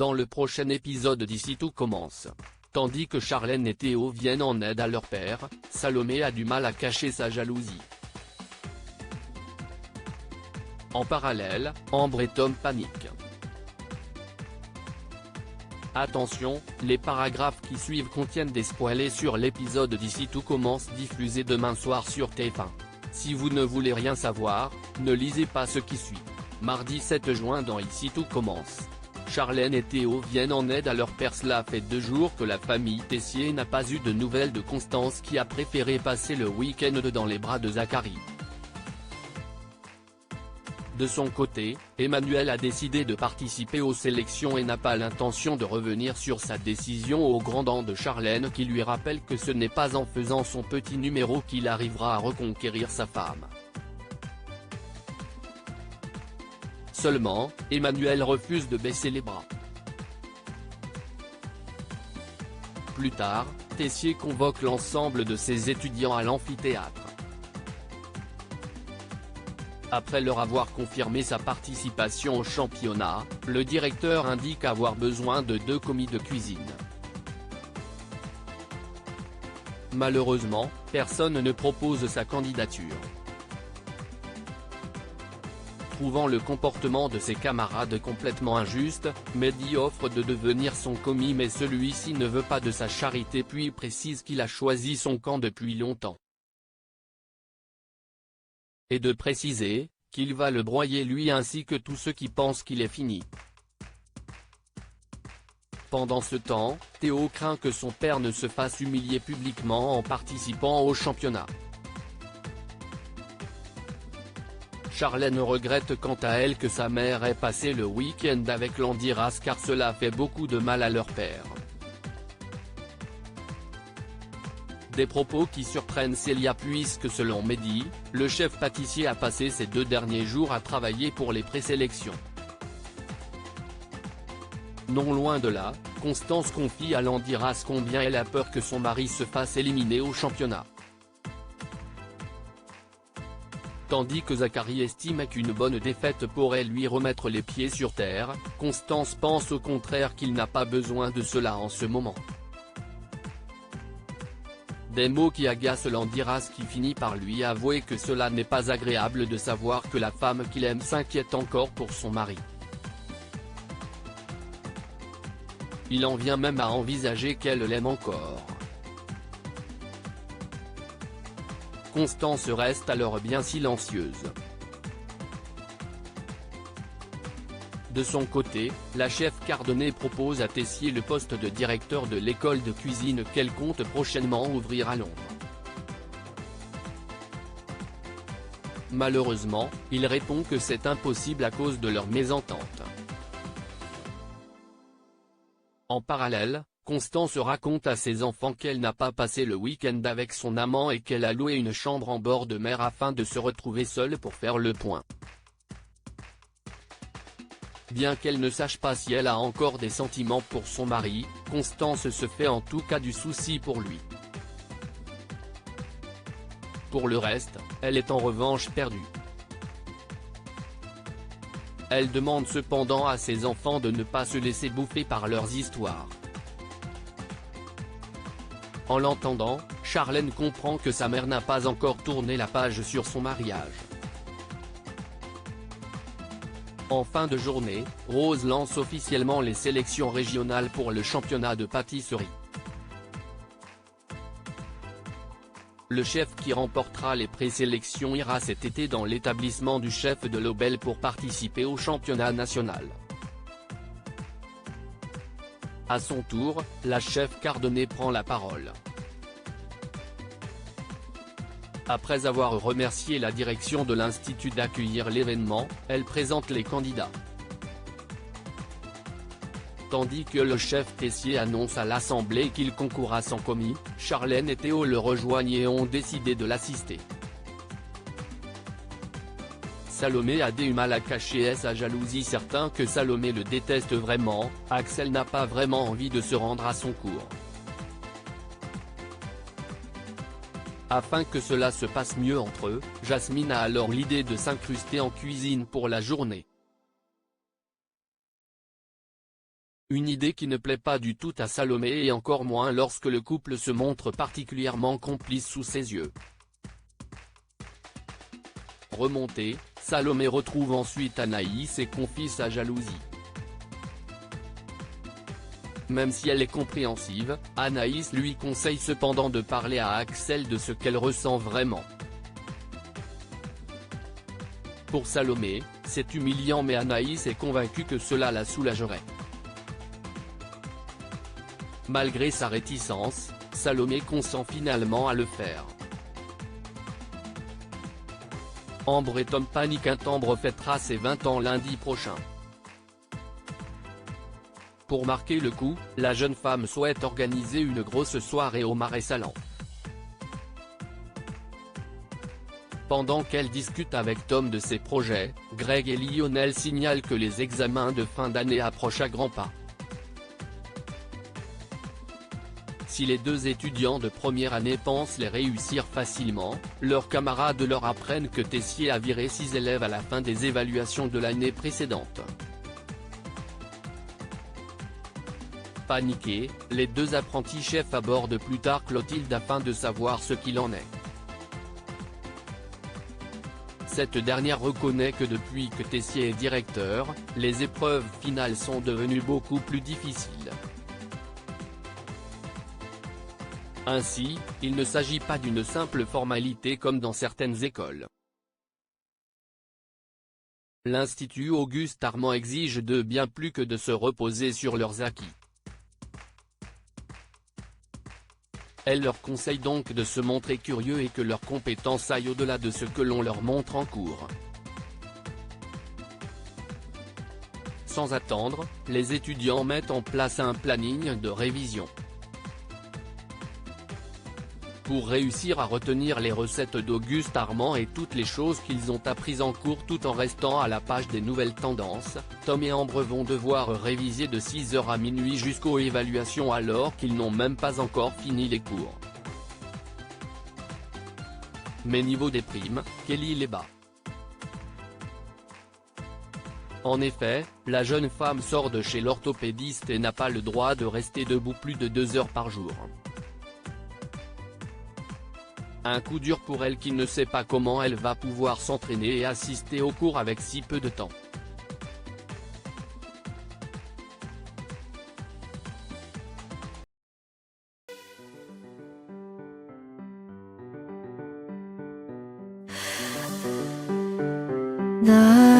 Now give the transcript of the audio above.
dans le prochain épisode d'Ici tout commence. Tandis que Charlène et Théo viennent en aide à leur père, Salomé a du mal à cacher sa jalousie. En parallèle, Ambre et Tom paniquent. Attention, les paragraphes qui suivent contiennent des spoilers sur l'épisode d'Ici tout commence diffusé demain soir sur TF1. Si vous ne voulez rien savoir, ne lisez pas ce qui suit. Mardi 7 juin dans Ici tout commence. Charlène et Théo viennent en aide à leur père. Cela fait 2 jours que la famille Tessier n'a pas eu de nouvelles de Constance qui a préféré passer le week-end dans les bras de Zacharie. De son côté, Emmanuel a décidé de participer aux sélections et n'a pas l'intention de revenir sur sa décision au grand dam de Charlène qui lui rappelle que ce n'est pas en faisant son petit numéro qu'il arrivera à reconquérir sa femme. Seulement, Emmanuel refuse de baisser les bras. Plus tard, Tessier convoque l'ensemble de ses étudiants à l'amphithéâtre. Après leur avoir confirmé sa participation au championnat, le directeur indique avoir besoin de 2 commis de cuisine. Malheureusement, personne ne propose sa candidature. Trouvant le comportement de ses camarades complètement injuste, Mehdi offre de devenir son commis mais celui-ci ne veut pas de sa charité puis précise qu'il a choisi son camp depuis longtemps. Et de préciser, qu'il va le broyer lui ainsi que tous ceux qui pensent qu'il est fini. Pendant ce temps, Théo craint que son père ne se fasse humilier publiquement en participant au championnat. Charlène regrette quant à elle que sa mère ait passé le week-end avec Landiras car cela fait beaucoup de mal à leur père. Des propos qui surprennent Célia puisque selon Mehdi, le chef pâtissier a passé ces 2 derniers jours à travailler pour les présélections. Non loin de là, Constance confie à Landiras combien elle a peur que son mari se fasse éliminer au championnat. Tandis que Zacharie estime qu'une bonne défaite pourrait lui remettre les pieds sur terre, Constance pense au contraire qu'il n'a pas besoin de cela en ce moment. Des mots qui agacent Landiras qui finit par lui avouer que cela n'est pas agréable de savoir que la femme qu'il aime s'inquiète encore pour son mari. Il en vient même à envisager qu'elle l'aime encore. Constance reste alors bien silencieuse. De son côté, la chef Cardonnet propose à Tessier le poste de directeur de l'école de cuisine qu'elle compte prochainement ouvrir à Londres. Malheureusement, il répond que c'est impossible à cause de leur mésentente. En parallèle, Constance raconte à ses enfants qu'elle n'a pas passé le week-end avec son amant et qu'elle a loué une chambre en bord de mer afin de se retrouver seule pour faire le point. Bien qu'elle ne sache pas si elle a encore des sentiments pour son mari, Constance se fait en tout cas du souci pour lui. Pour le reste, elle est en revanche perdue. Elle demande cependant à ses enfants de ne pas se laisser bouffer par leurs histoires. En l'entendant, Charlène comprend que sa mère n'a pas encore tourné la page sur son mariage. En fin de journée, Rose lance officiellement les sélections régionales pour le championnat de pâtisserie. Le chef qui remportera les présélections ira cet été dans l'établissement du chef de l'Aubel pour participer au championnat national. À son tour, la chef Cardonnet prend la parole. Après avoir remercié la direction de l'Institut d'accueillir l'événement, elle présente les candidats. Tandis que le chef Tessier annonce à l'Assemblée qu'il concourra sans commis, Charlène et Théo le rejoignent et ont décidé de l'assister. Salomé a du mal à cacher sa jalousie, certain que Salomé le déteste vraiment, Axel n'a pas vraiment envie de se rendre à son cours. Afin que cela se passe mieux entre eux, Jasmine a alors l'idée de s'incruster en cuisine pour la journée. Une idée qui ne plaît pas du tout à Salomé et encore moins lorsque le couple se montre particulièrement complice sous ses yeux. Remontée, Salomé retrouve ensuite Anaïs et confie sa jalousie. Même si elle est compréhensive, Anaïs lui conseille cependant de parler à Axel de ce qu'elle ressent vraiment. Pour Salomé, c'est humiliant mais Anaïs est convaincue que cela la soulagerait. Malgré sa réticence, Salomé consent finalement à le faire. Ambre et Tom paniquent. Ambre fêtera ses 20 ans lundi prochain. Pour marquer le coup, la jeune femme souhaite organiser une grosse soirée au Marais Salants. Pendant qu'elle discute avec Tom de ses projets, Greg et Lionel signalent que les examens de fin d'année approchent à grands pas. Si les deux étudiants de première année pensent les réussir facilement, leurs camarades leur apprennent que Tessier a viré 6 élèves à la fin des évaluations de l'année précédente. Paniqués, les deux apprentis chefs abordent plus tard Clotilde afin de savoir ce qu'il en est. Cette dernière reconnaît que depuis que Tessier est directeur, les épreuves finales sont devenues beaucoup plus difficiles. Ainsi, il ne s'agit pas d'une simple formalité comme dans certaines écoles. L'Institut Auguste Armand exige d'eux bien plus que de se reposer sur leurs acquis. Elle leur conseille donc de se montrer curieux et que leurs compétences aillent au-delà de ce que l'on leur montre en cours. Sans attendre, les étudiants mettent en place un planning de révision. Pour réussir à retenir les recettes d'Auguste Armand et toutes les choses qu'ils ont apprises en cours tout en restant à la page des nouvelles tendances, Tom et Ambre vont devoir réviser de 6h à minuit jusqu'aux évaluations alors qu'ils n'ont même pas encore fini les cours. Mais niveau des primes, Kelly les bat. En effet, la jeune femme sort de chez l'orthopédiste et n'a pas le droit de rester debout plus de 2 heures par jour. Un coup dur pour elle qui ne sait pas comment elle va pouvoir s'entraîner et assister aux cours avec si peu de temps. 나